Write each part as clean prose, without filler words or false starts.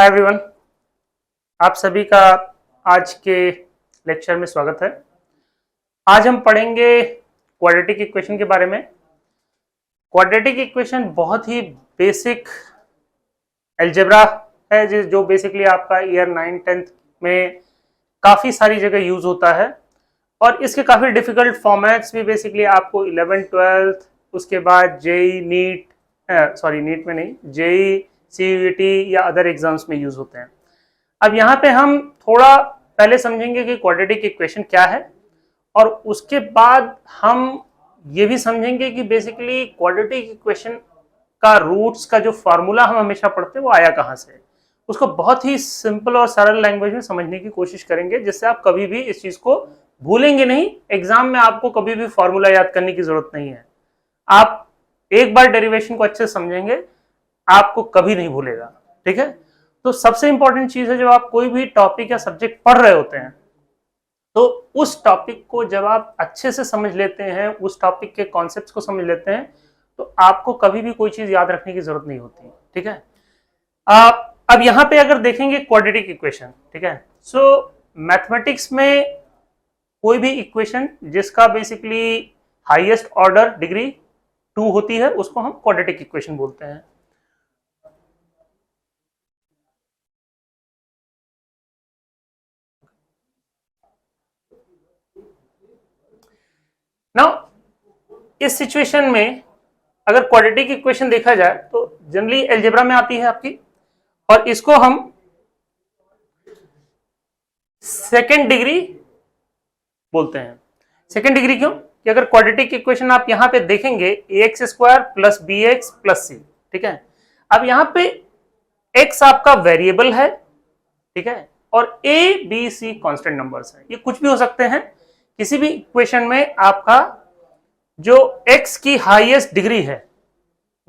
Hi everyone, आप सभी का आज के लेक्चर में स्वागत है। आज हम पढ़ेंगे क्वाड्रेटिक इक्वेशन के बारे में। क्वाड्रेटिक इक्वेशन बहुत ही बेसिक अलजेब्रा है जो बेसिकली आपका ईयर 9-10 में काफ़ी सारी जगह यूज होता है और इसके काफ़ी डिफिकल्ट फॉर्मेट्स भी बेसिकली आपको 11-12 उसके बाद जेई नीट नीट में नहीं, जेई सीयूईटी या अदर एग्जाम्स में यूज होते हैं। अब यहाँ पे हम थोड़ा पहले समझेंगे कि क्वाड्रेटिक इक्वेशन क्या है और उसके बाद हम ये भी समझेंगे कि बेसिकली क्वाड्रेटिक इक्वेशन का रूट्स का जो फार्मूला हम हमेशा पढ़ते हैं वो आया कहाँ से, उसको बहुत ही सिंपल और सरल लैंग्वेज में समझने की कोशिश करेंगे जिससे आप कभी भी इस चीज को भूलेंगे नहीं। एग्जाम में आपको कभी भी फॉर्मूला याद करने की जरूरत नहीं है। आप एक बार डेरिवेशन को अच्छे से समझेंगे, आपको कभी नहीं भूलेगा। ठीक है, तो सबसे इंपॉर्टेंट चीज है जब आप कोई भी टॉपिक या सब्जेक्ट पढ़ रहे होते हैं तो उस टॉपिक को जब आप अच्छे से समझ लेते हैं, उस टॉपिक के कॉन्सेप्ट्स को समझ लेते हैं तो आपको कभी भी कोई चीज याद रखने की जरूरत नहीं होती। ठीक है, अब यहां पे अगर देखेंगे क्वाड्रेटिक इक्वेशन, ठीक है, सो मैथमेटिक्स में कोई भी इक्वेशन जिसका बेसिकली हाईएस्ट ऑर्डर डिग्री 2 होती है उसको हम क्वाड्रेटिक इक्वेशन बोलते हैं। नाउ इस सिचुएशन में अगर क्वाड्रेटिक इक्वेशन देखा जाए तो जनरली अलजेब्रा में आती है आपकी, और इसको हम सेकेंड डिग्री बोलते हैं। सेकेंड डिग्री क्यों? कि अगर क्वाड्रेटिक इक्वेशन आप यहां पे देखेंगे ax square plus B X plus C, ठीक है, अब यहां पे x आपका वेरिएबल है, ठीक है, और a b c constant numbers हैं। ये कुछ भी हो सकते हैं। किसी भी इक्वेशन में आपका जो x की हाईएस्ट डिग्री है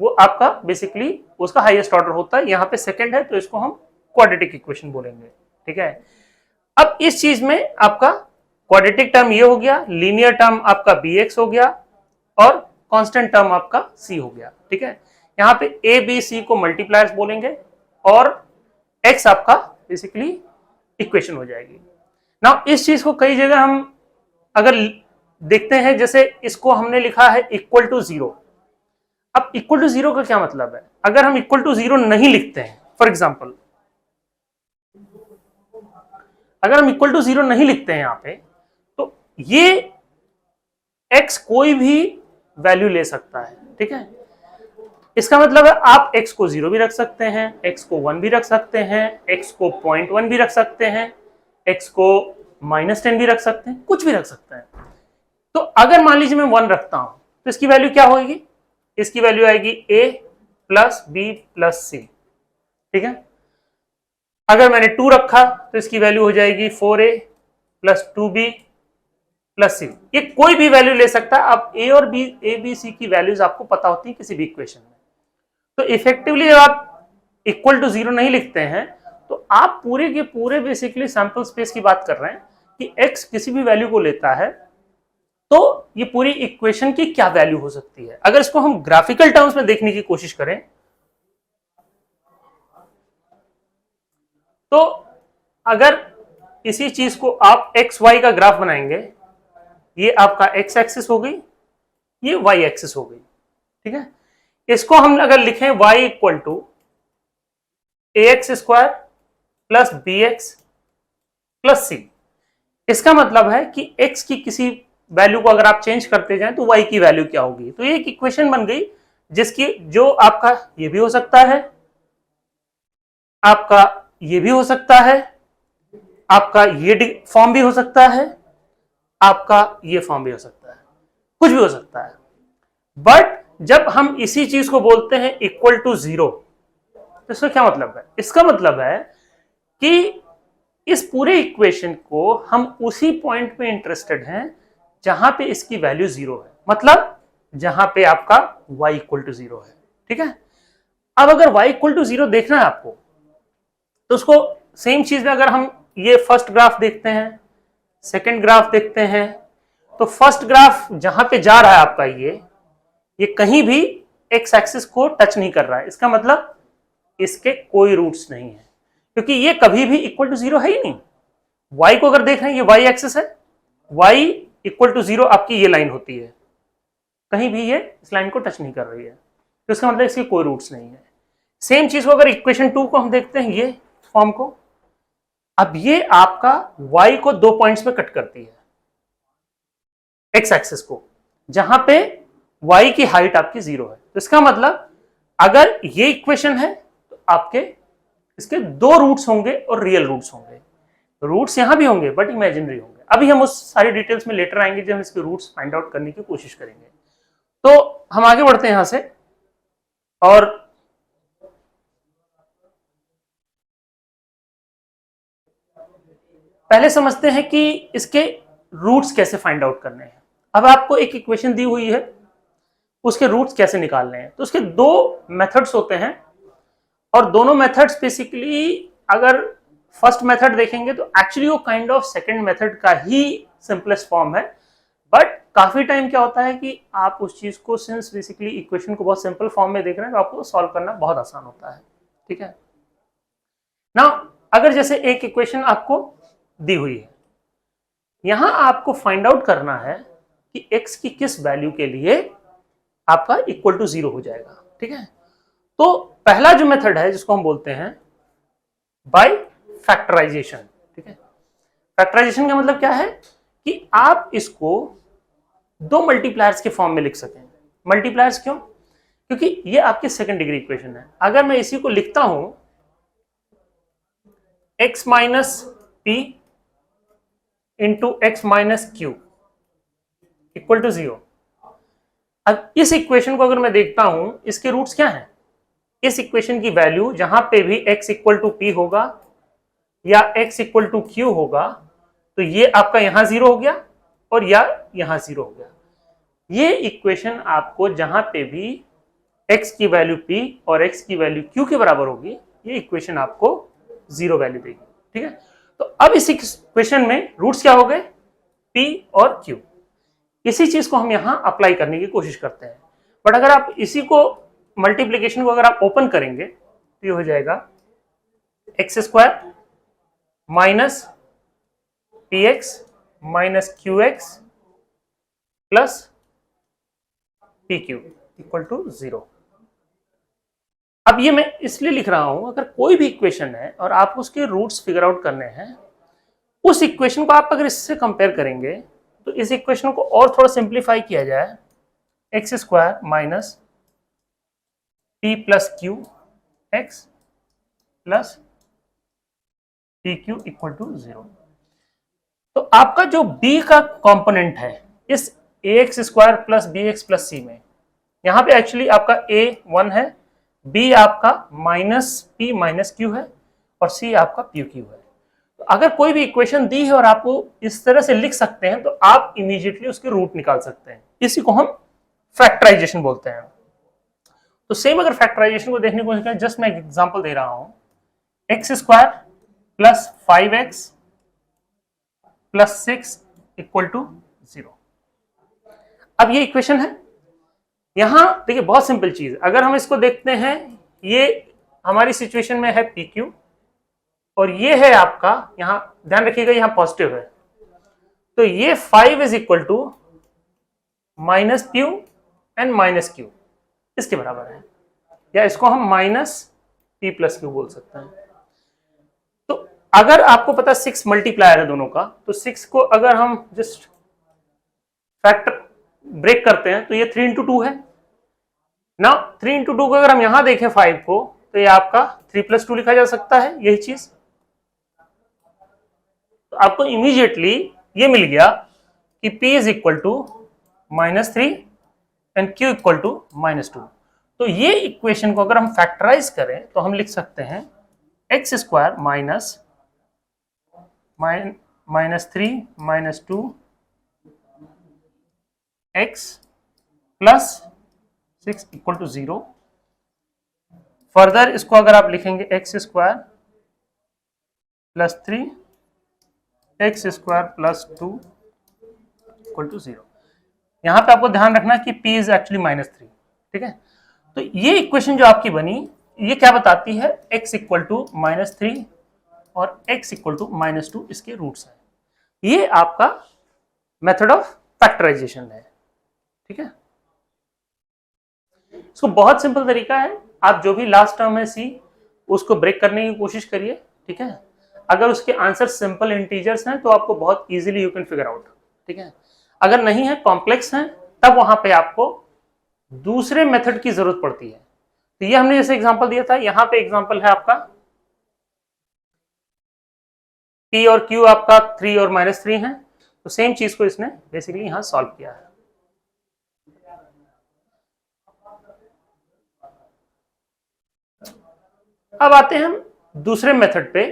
वो आपका बेसिकली उसका हाईएस्ट ऑर्डर होता है। यहां पे सेकंड है तो इसको हम क्वाड्रेटिक इक्वेशन बोलेंगे। ठीक है, अब इस चीज में आपका क्वाड्रेटिक टर्म ये हो गया, लीनियर टर्म आपका bx हो गया और कांस्टेंट टर्म आपका c हो गया। ठीक है, यहां पे a b c को मल्टीप्लायर्स बोलेंगे और x आपका बेसिकली इक्वेशन हो जाएगी। नाउ इस चीज को कई जगह हम अगर देखते हैं, जैसे इसको हमने लिखा है इक्वल टू 0। अब इक्वल टू 0 का क्या मतलब है? अगर हम इक्वल टू 0 नहीं लिखते हैं, फॉर एग्जांपल अगर हम इक्वल टू 0 नहीं लिखते हैं यहां पे, तो ये x कोई भी वैल्यू ले सकता है। ठीक है, इसका मतलब है आप x को 0 भी रख सकते हैं, x को 1 भी रख सकते हैं, x को 0.1 भी रख सकते हैं, x को -10 भी रख सकते हैं, कुछ भी रख सकते हैं। तो अगर मान लीजिए मैं 1 रखता हूं तो इसकी वैल्यू क्या होगी? इसकी वैल्यू आएगी a plus B plus C. ठीक है, अगर मैंने 2 रखा तो इसकी वैल्यू हो जाएगी 4a प्लस 2b प्लस सी। ये कोई भी वैल्यू ले सकता है। अब a और b, a b c की वैल्यूज आपको पता होती है किसी भी इक्वेशन में। तो इफेक्टिवली जब आप इक्वल टू 0 नहीं लिखते हैं तो आप पूरे के पूरे बेसिकली सैंपल स्पेस की बात कर रहे हैं कि x किसी भी वैल्यू को लेता है तो ये पूरी इक्वेशन की क्या वैल्यू हो सकती है। अगर इसको हम ग्राफिकल टर्म्स में देखने की कोशिश करें तो अगर इसी चीज को आप एक्स वाई का ग्राफ बनाएंगे, ये आपका एक्स एक्सिस हो गई, ये वाई एक्सिस हो गई। ठीक है, इसको हम अगर लिखें y equal to A X square plus B X plus C, इसका मतलब है कि x की किसी वैल्यू को अगर आप चेंज करते जाएं तो y की वैल्यू क्या होगी। तो ये एक इक्वेशन बन गई जिसकी जो आपका ये भी हो सकता है, आपका ये भी हो सकता है, आपका ये फॉर्म भी हो सकता है, आपका ये फॉर्म भी हो सकता है, कुछ भी हो सकता है। बट जब हम इसी चीज को बोलते हैं इक्वल टू 0 तो इसका क्या मतलब है? इसका मतलब है कि इस पूरे इक्वेशन को हम उसी पॉइंट पे इंटरेस्टेड हैं जहां पे इसकी वैल्यू 0 है, मतलब जहां पे आपका y इक्वल टू 0 है। ठीक है, अब अगर y इक्वल टू 0 देखना है आपको तो उसको सेम चीज में अगर हम ये फर्स्ट ग्राफ देखते हैं, सेकंड ग्राफ देखते हैं, तो फर्स्ट ग्राफ जहां पे जा रहा है आपका ये कहीं भी एक्स एक्सिस को टच नहीं कर रहा है। इसका मतलब इसके कोई रूट्स नहीं है। क्योंकि ये कभी भी इक्वल टू 0 है ही नहीं। y को अगर देख रहे हैं ये y एक्सिस है, y इक्वल टू 0 आपकी ये लाइन होती है, कहीं भी ये इस लाइन को टच नहीं कर रही है, तो इसका मतलब इसके कोई रूट्स नहीं है। सेम चीज को अगर इक्वेशन 2 को हम देखते हैं ये फॉर्म को, अब ये आपका y को 2 पॉइंट्स में कट करती है, x एक्सिस को, जहां पे y की हाइट आपकी 0 है। तो इसका मतलब अगर ये इक्वेशन है तो आपके इसके 2 रूट्स होंगे और रियल रूट्स होंगे। रूट्स यहां भी होंगे बट इमेजिनरी होंगे। अभी हम उस सारी डिटेल्स में लेटर आएंगे जब हम इसके रूट्स फाइंड आउट करने की कोशिश करेंगे। तो हम आगे बढ़ते हैं यहां से और पहले समझते हैं कि इसके रूट्स कैसे फाइंड आउट करने हैं। अब आपको एक इक्वेशन दी हुई है, उसके रूट्स कैसे निकालने हैं। तो उसके 2 मेथड्स होते हैं और दोनों मेथड्स बेसिकली अगर फर्स्ट मेथड देखेंगे तो एक्चुअली वो काइंड ऑफ सेकंड मेथड का ही सिंपलेस्ट फॉर्म है, बट काफी टाइम क्या होता है कि आप उस चीज को सिंस बेसिकली इक्वेशन को बहुत सिंपल फॉर्म में देख रहे हैं तो आपको सॉल्व करना बहुत आसान होता है। ठीक है ना। अगर जैसे एक इक्वेशन आपको दी हुई है, यहां आपको फाइंड आउट करना है कि x की किस वैल्यू के लिए आपका इक्वल टू 0 हो जाएगा। ठीक है, तो पहला जो मेथड है जिसको हम बोलते हैं बाय फैक्टराइजेशन। ठीक है, फैक्टराइजेशन का मतलब क्या है कि आप इसको 2 मल्टीप्लायर्स के फॉर्म में लिख सकें। मल्टीप्लायर्स क्यों? क्योंकि ये आपकी सेकंड डिग्री इक्वेशन है। अगर मैं इसी को लिखता हूं x minus p into x minus q equal to 0। अब इस इक्वेशन को अगर मैं देखता हूं, इसके रूट्स क्या हैं? इस इक्वेशन की वैल्यू जहां पे भी x इक्वल टू पी होगा या x इक्वल टू क्यू होगा, तो ये आपका यहां 0 हो गया और या यहां 0 हो गया। ये इक्वेशन आपको जहां पे भी x की वैल्यू p और x की वैल्यू q के बराबर होगी, ये इक्वेशन आपको 0 वैल्यू देगी। ठीक है, तो अब इस इक्वेशन में रूट्स क्या हो गए? p और q। इसी चीज को हम यहां अप्लाई करने की कोशिश करते हैं, बट अगर आप इसी को मल्टीप्लीकेशन को अगर आप ओपन करेंगे तो ये हो जाएगा x square minus p x minus q x plus p q equal to 0। अब ये मैं इसलिए लिख रहा हूं, अगर कोई भी इक्वेशन है और आप उसके रूट्स फिगर आउट करने हैं, उस इक्वेशन को आप अगर इससे कंपेयर करेंगे तो इस इक्वेशन को और थोड़ा सिंप्लीफाई किया जाए, x square minus p plus q x plus p q equal to 0। तो आपका जो b का कंपोनेंट है इस ax square plus B X plus C में, यहां पे एक्चुअली आपका a 1 है, b आपका माइनस p माइनस क्यू है और c आपका p क्यू है। तो अगर कोई भी इक्वेशन दी है और आपको इस तरह से लिख सकते हैं तो आप इमीडिएटली उसके रूट निकाल सकते हैं। इसी को हम फैक्टराइजेशन बोलते हैं। तो सेम अगर फैक्टराइजेशन को देखने को करें, जस्ट मैं एक एग्जांपल दे रहा हूं, X square plus 5x plus 6 equal to 0। अब ये इक्वेशन है। यहां देखिए बहुत सिंपल चीज, अगर हम इसको देखते हैं, ये हमारी सिचुएशन में है पी क्यू और ये है आपका, यहां ध्यान रखिएगा यहां पॉजिटिव है, तो ये 5 is equal to minus P and minus Q इसके बराबर है, या इसको हम माइनस पी प्लस क्यू बोल सकते हैं। तो अगर आपको पता 6 मल्टीप्लायर है दोनों का, तो 6 को अगर हम जस्ट फैक्टर ब्रेक करते हैं तो ये 3 इंटू 2 है ना। 3 इंटू 2 को अगर हम यहां देखें 5 को, तो ये आपका 3 प्लस 2 लिखा जा सकता है, यही चीज। तो आपको इमीडिएटली ये मिल गया कि p is equal to -3 and q equal to -2। तो ये इक्वेशन को अगर हम फैक्टराइज करें तो हम लिख सकते हैं X square minus 3 -2 x plus 6 equal to 0। Further इसको अगर आप लिखेंगे X square plus 3 X square plus 2 equal to 0। यहां पे आपको ध्यान रखना कि p इज एक्चुअली -3। ठीक है, तो ये इक्वेशन जो आपकी बनी, ये क्या बताती है? x इक्वल टू -3 और x इक्वल टू -2 इसके रूट्स हैं। ये आपका मेथड ऑफ फैक्टराइजेशन है। ठीक है, इसको बहुत सिंपल तरीका है, आप जो भी लास्ट टर्म है c उसको ब्रेक करने की कोशिश करिए। ठीक है, अगर उसके आंसर सिंपल इंटीजर्स हैं तो आपको बहुत easily you can figure out. ठीक है, अगर नहीं है, कॉम्प्लेक्स हैं, तब वहां पे आपको दूसरे मेथड की जरूरत पड़ती है। तो ये हमने जैसे एग्जांपल दिया था, यहां पे एग्जांपल है आपका p और q आपका 3 और -3 है, तो सेम चीज को इसने बेसिकली यहां सॉल्व किया है। अब आते हैं हम दूसरे मेथड पे,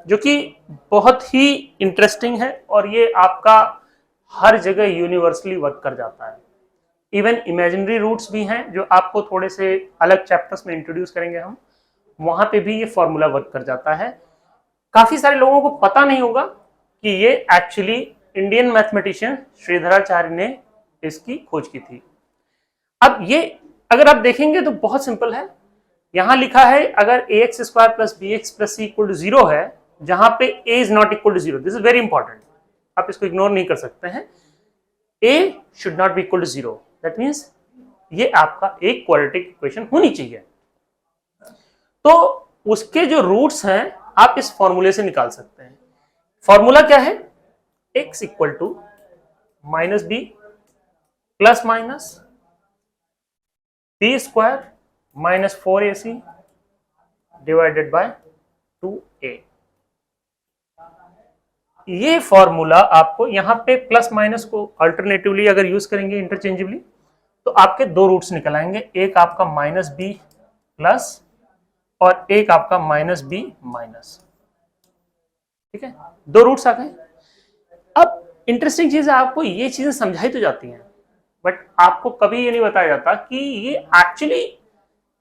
जो कि बहुत ही इंटरेस्टिंग है और ये आपका हर जगह यूनिवर्सली वर्क कर जाता है। इवन इमेजिनरी रूट्स भी हैं जो आपको थोड़े से अलग चैप्टर्स में इंट्रोड्यूस करेंगे हम, वहां पे भी ये फॉर्मूला वर्क कर जाता है। काफी सारे लोगों को पता नहीं होगा कि ये एक्चुअली इंडियन मैथमेटिशियन श्रीधराचार्य ने इसकी खोज की थी। अब ये अगर आप देखेंगे तो बहुत सिंपल है, यहां लिखा है अगर ax square plus B X plus C equal to 0 है, जहां पे a is not equal to 0, this is very important, आप इसको इग्नोर नहीं कर सकते हैं। a should not be equal to 0, that means ये आपका एक क्वाड्रेटिक इक्वेशन होनी चाहिए। तो उसके जो रूट्स हैं आप इस फॉर्मूले से निकाल सकते हैं। फॉर्मूला क्या है, x equal to minus B plus minus B square minus 4ac divided by 2a। ये फॉर्मूला आपको यहां पे प्लस माइनस को अल्टरनेटिवली अगर यूज करेंगे इंटरचेंजेबली, तो आपके दो रूट्स निकल आएंगे, एक आपका माइनस बी प्लस और एक आपका माइनस बी माइनस। ठीक है, दो रूट्स आ गए। अब इंटरेस्टिंग चीज है, आपको ये चीजें समझाई तो जाती हैं, बट आपको कभी ये नहीं बताया जाता कि ये एक्चुअली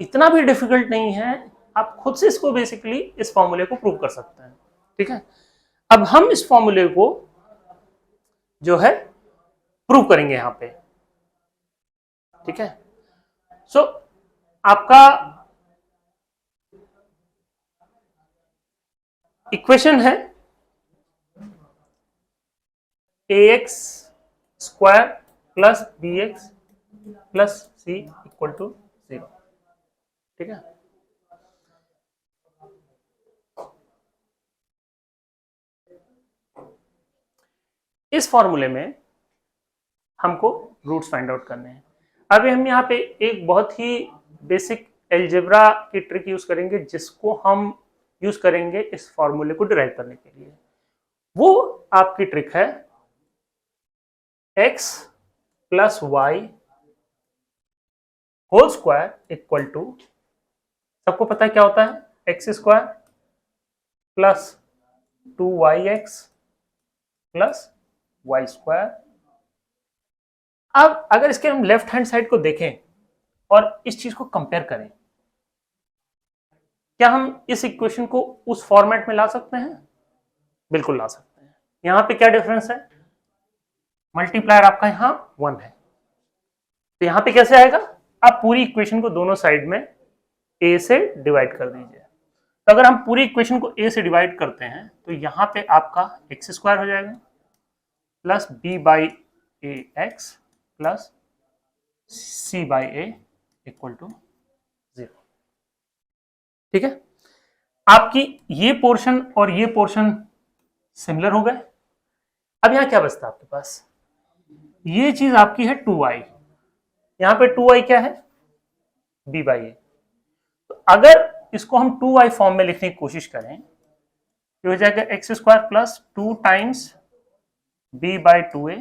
इतना भी डिफिकल्ट नहीं है, आप खुद से इसको बेसिकली इस फॉर्मूले को प्रूव कर सकते हैं। ठीक है, अब हम इस फॉर्मूले को जो है प्रूव करेंगे यहां पे। ठीक है, सो आपका इक्वेशन है ax square plus bx plus c equal to 0। ठीक है, इस फॉर्मूले में हमको रूट्स फाइंड आउट करने हैं। अभी हम यहाँ पे एक बहुत ही बेसिक एल्जेब्रा की ट्रिक यूज करेंगे, जिसको हम यूज करेंगे इस फॉर्मूले को डिराइव करने के लिए। वो आपकी ट्रिक है x plus Y whole square equal to, सबको पता है क्या होता है, X square plus 2yx plus Y square. अब अगर इसके हम लेफ्ट हैंड साइड को देखें और इस चीज को कंपेयर करें, क्या हम इस इक्वेशन को उस फॉर्मेट में ला सकते हैं? बिल्कुल ला सकते हैं। यहां पे क्या डिफरेंस है, मल्टीप्लायर आपका यहां 1 है, तो यहां पे कैसे आएगा, आप पूरी इक्वेशन को दोनों साइड में a से डिवाइड कर दीजिए। तो अगर हम पूरी इक्वेशन को a से डिवाइड करते हैं तो यहां पे आपका एक्स स्क्वायर हो जाएगा plus b by A X plus c by A equal to 0। ठीक है, आपकी ये पोर्शन और ये पोर्शन सिमिलर हो गए। अब यहां क्या बचता है आपके पास, ये चीज आपकी है 2y, यहां पे 2y क्या है, b बाई ए। तो अगर इसको हम 2y फॉर्म में लिखने की कोशिश करें तो हो जाएगा x square plus 2 times b by 2a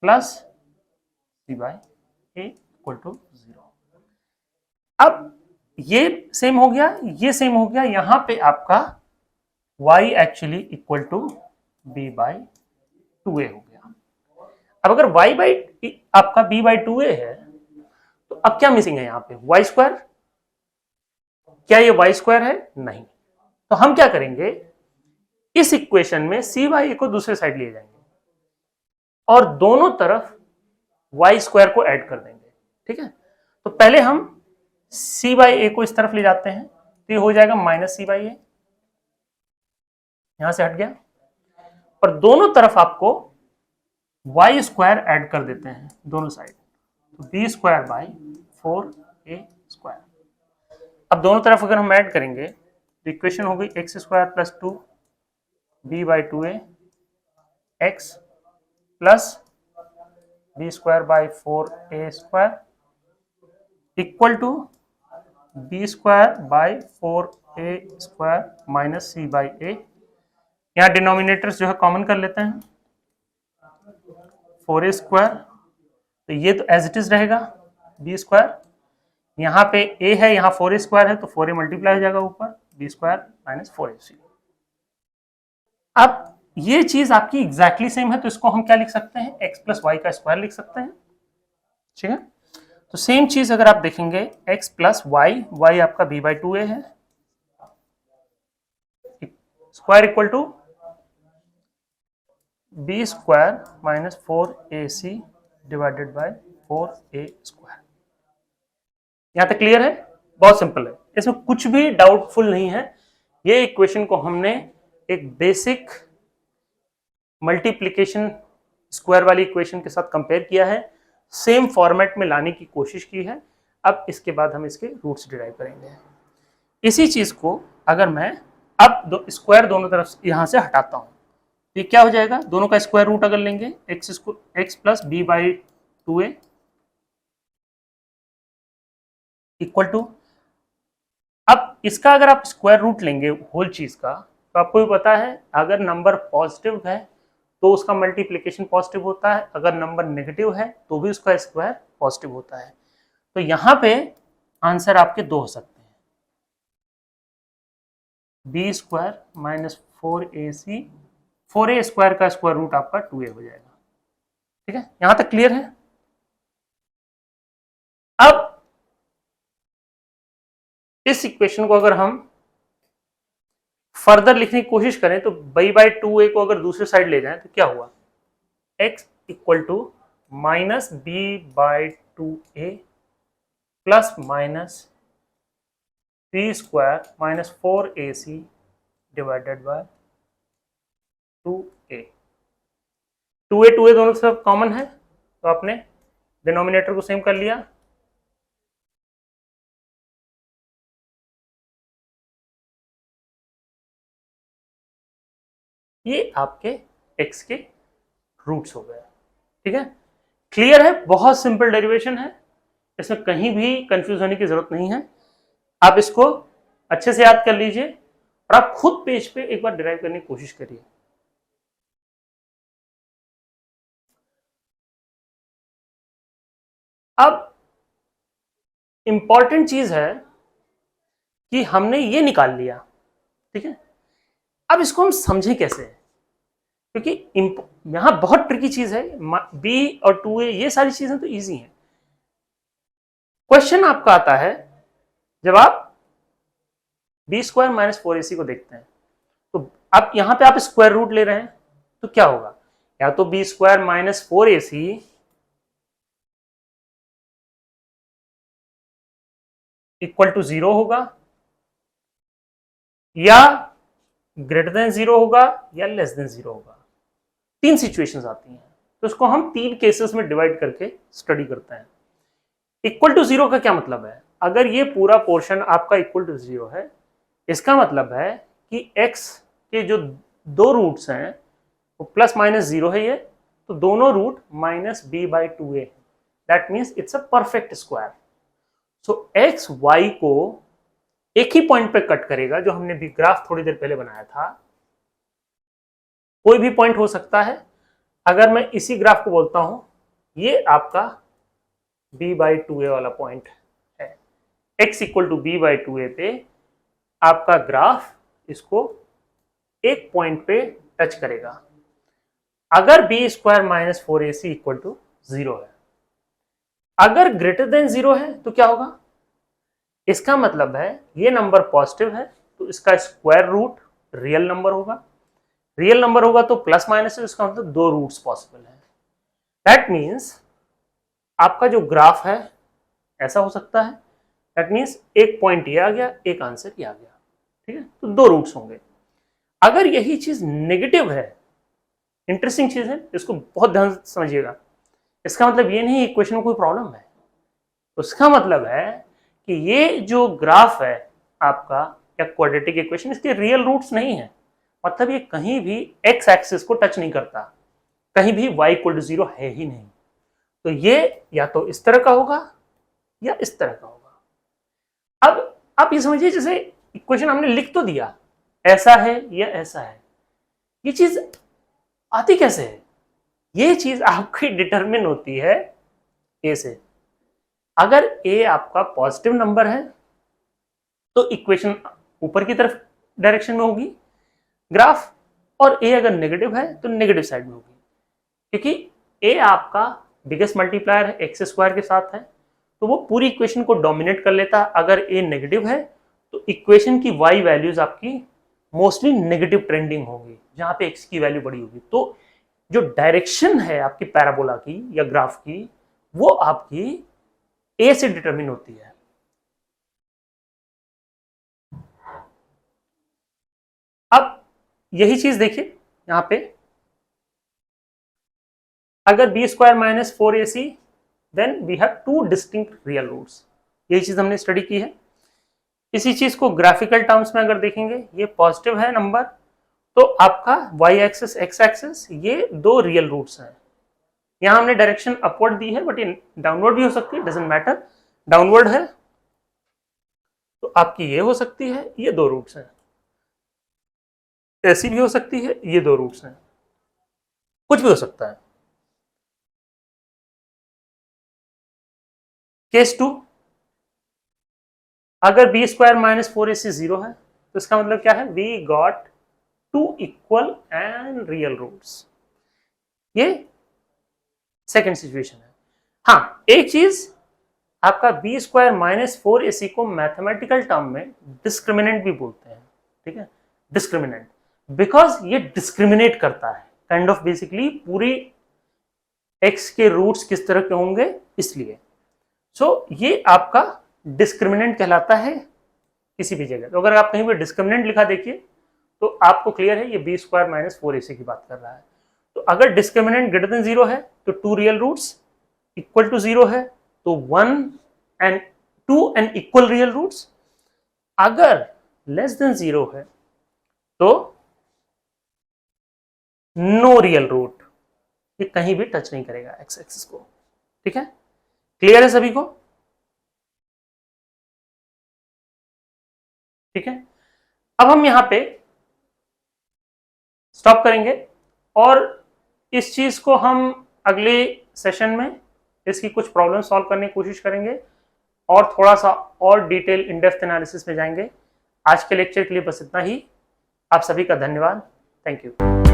plus c by A equal to 0। अब ये सेम हो गया, ये सेम हो गया, यहां पे आपका y actually equal to b by 2a हो गया। अब अगर y बाई आपका b बाई 2a है तो अब क्या मिसिंग है यहां पे, y स्क्वायर। क्या ये y स्क्वायर है, नहीं। तो हम क्या करेंगे, इस इक्वेशन में c बाई a को दूसरे साइड ले जाएंगे और दोनों तरफ y स्क्वायर को ऐड कर देंगे। ठीक है, तो पहले हम सी बाई ए को इस तरफ ले जाते हैं तो ये हो जाएगा माइनस सी बाई ए, यहां से हट गया, और दोनों तरफ आपको वाई स्क्वायर ऐड कर देते हैं दोनों साइड, तो B square by 4a square. अब दोनों तरफ अगर हम ऐड करेंगे तो इक्वेशन हो गई X square plus 2 B by 2a X plus B square by 4a square equal to B square by 4a square minus C by A. यहाँ डिनोमिनेटर्स जो है कॉमन कर लेते हैं, 4a स्क्वायर, तो ये तो एज इट इज रहेगा बी स्क्वायर, यहाँ पे a है, यहाँ 4a स्क्वायर है तो 4a मल्टीप्लाई हो जाएगा ऊपर, बी स्क्वायर माइनस 4ac। अब ये चीज आपकी एग्जैक्टली सेम है तो इसको हम क्या लिख सकते हैं, x प्लस वाई का स्क्वायर लिख सकते हैं, ठीक है। तो सेम चीज अगर आप देखेंगे x प्लस वाई, वाई आपका b बाई 2a है, square equal to B square minus 4ac divided by 4a square. यहां तक क्लियर है? बहुत सिंपल है, इसमें कुछ भी डाउटफुल नहीं है। ये इक्वेशन को हमने एक बेसिक मल्टीप्लिकेशन स्क्वायर वाली इक्वेशन के साथ कंपेयर किया है, सेम फॉर्मेट में लाने की कोशिश की है। अब इसके बाद हम इसके रूट्स डिराइव करेंगे। इसी चीज को अगर मैं अब स्क्वायर दोनों तरफ यहां से हटाता हूं तो ये क्या हो जाएगा, दोनों का स्क्वायर रूट अगर लेंगे X plus B by 2a equal to, अब इसका अगर आप स्क्वायर रूट लेंगे होल चीज का तो आपको भी पता है अगर नंबर पॉजिटिव है तो उसका मल्टीप्लिकेशन पॉजिटिव होता है, अगर नंबर नेगेटिव है तो भी उसका स्क्वायर पॉजिटिव होता है। तो यहां पे आंसर आपके दो हो सकते हैं, B square minus 4ac, 4a square का स्क्वायर रूट आपका 2a हो जाएगा, ठीक है। यहां तक क्लियर है? अब इस इक्वेशन को अगर हम फर्दर लिखने की कोशिश करें तो b बाई 2a को अगर दूसरे साइड ले जाएं तो क्या हुआ, x equal to minus B by 2a plus minus B square minus 4ac divided by 2a। 2a दोनों तरफ कॉमन है तो आपने डिनोमिनेटर को सेम कर लिया, ये आपके x के रूट्स हो गए, ठीक है। क्लियर है? बहुत सिंपल डेरिवेशन है, इसमें कहीं भी कंफ्यूज होने की जरूरत नहीं है। आप इसको अच्छे से याद कर लीजिए और आप खुद पेज पे एक बार डिराइव करने की कोशिश करिए। अब इंपॉर्टेंट चीज है कि हमने ये निकाल लिया, ठीक है। अब इसको हम समझें कैसे, क्योंकि यहां बहुत ट्रिकी चीज है, b और 2a ये सारी चीजें तो इजी हैं। क्वेश्चन आपका आता है जब आप बी स्क्वायर माइनस 4ac को देखते हैं तो अब यहां पे आप स्क्वायर रूट ले रहे हैं तो क्या होगा, या तो B square minus 4ac equal to 0 होगा, या ग्रेटर देन 0 होगा, या लेस देन 0 होगा। तीन सिचुएशंस आती हैं तो इसको हम तीन केसेस में डिवाइड करके स्टडी करते हैं। इक्वल टू 0 का क्या मतलब है, अगर ये पूरा पोर्शन आपका इक्वल टू 0 है इसका मतलब है कि x के जो दो रूट्स हैं वो प्लस माइनस 0 है, ये तो दोनों root minus B by 2a, that means it's a perfect square. So x y को एक ही पॉइंट पे कट करेगा, जो हमने भी ग्राफ थोड़ी देर पहले बनाया था। कोई भी पॉइंट हो सकता है, अगर मैं इसी ग्राफ को बोलता हूं ये आपका b बाई 2a वाला पॉइंट है, x equal to B by 2a पे आपका ग्राफ इसको एक पॉइंट पे टच करेगा। अगर B square minus 4ac equal to 0 है, अगर ग्रेटर देन 0 है तो क्या होगा, इसका मतलब है ये नंबर पॉजिटिव है तो इसका स्क्वायर रूट रियल नंबर होगा, रियल नंबर होगा तो प्लस माइनस है, इसका मतलब दो रूट्स पॉसिबल है। दैट मीन्स आपका जो ग्राफ है ऐसा हो सकता है, दैट मीन्स एक पॉइंट ये आ गया, एक आंसर ये आ गया, ठीक है। तो दो रूट्स होंगे। अगर यही चीज नेगेटिव है, इंटरेस्टिंग चीज है, इसको बहुत ध्यान से समझिएगा। इसका मतलब ये नहीं इक्वेशन में कोई प्रॉब्लम है, उसका मतलब है कि ये जो ग्राफ है आपका या क्वाड्रेटिक इक्वेशन, इसके रियल रूट्स नहीं है। मतलब ये कहीं भी एक्स एक्सिस को टच नहीं करता, कहीं भी y इक्वल टू 0 है ही नहीं। तो ये या तो इस तरह का होगा या इस तरह का होगा। अब आप ये समझिए, जैसे इक्वेशन हमने लिख तो दिया, ऐसा है या ऐसा है, ये चीज आती कैसे है? ये चीज आपकी डिटरमिन होती है ए से। अगर ए आपका पॉजिटिव नंबर है तो इक्वेशन ऊपर की तरफ डायरेक्शन में होगी ग्राफ, और ए अगर नेगेटिव है तो नेगेटिव साइड में होगी, क्योंकि ए आपका बिगेस्ट मल्टीप्लायर है, एक्स स्क्वायर के साथ है, तो वो पूरी इक्वेशन को डोमिनेट कर लेता। अगर ए नेगेटिव है तो इक्वेशन की वाई वैल्यूज आपकी मोस्टली नेगेटिव ट्रेंडिंग होगी, जहां पे एक्स की वैल्यू बड़ी होगी। तो जो डायरेक्शन है आपकी पैराबोला की या ग्राफ की, वो आपकी ए से डिटरमिन होती है। अब यही चीज देखिए यहां पे, अगर B square minus 4ac, then we have two distinct real roots. यही चीज हमने स्टडी की है। इसी चीज को ग्राफिकल टर्म्स में अगर देखेंगे, ये पॉजिटिव है नंबर, तो आपका वाई एक्सिस एक्स एक्सिस, ये दो रियल रूट्स हैं। यहां हमने डायरेक्शन अपवर्ड दी है, बट ये डाउनवर्ड भी हो सकती है, डजंट मैटर। डाउनवर्ड है तो आपकी ये हो सकती है, ये दो रूट्स हैं। ऐसी भी हो सकती है, ये दो रूट्स हैं, कुछ भी हो सकता है। केस 2, अगर बी स्क्वायर माइनस 4ac 0 है तो इसका मतलब क्या है, we got two equal and real roots. ये सेकेंड सिचुएशन है। हाँ, एक चीज, आपका बी स्क्वायर माइनस 4ac को मैथमेटिकल टर्म में डिस्क्रिमिनेंट भी बोलते हैं, ठीक है। डिस्क्रिमिनेंट बिकॉज ये डिस्क्रिमिनेट करता है, काइंड ऑफ बेसिकली पूरी एक्स के रूट्स किस तरह के होंगे, इसलिए। सो ये आपका डिस्क्रिमिनेंट कहलाता है किसी भी जगह। तो अगर आप कहीं पर डिस्क्रिमिनेंट लिखा देखिए तो आपको क्लियर है ये बी स्क्वायर माइनस 4ac की बात कर रहा है। तो अगर डिस्क्रिमिनेंट ग्रेटर देन 0 है तो two real roots, equal to 0 है तो 1 and 2 and equal real roots. अगर लेस देन 0 है तो नो रियल रूट, ये कहीं भी टच नहीं करेगा एक्स एक्सिस को, ठीक है। क्लियर है सभी को? ठीक है। अब हम यहां पे स्टॉप करेंगे और इस चीज को हम अगले सेशन में इसकी कुछ प्रॉब्लम सॉल्व करने की कोशिश करेंगे और थोड़ा सा और डिटेल इन डेप्थ एनालिसिस में जाएंगे। आज के लेक्चर के लिए बस इतना ही। आप सभी का धन्यवाद। Thank you.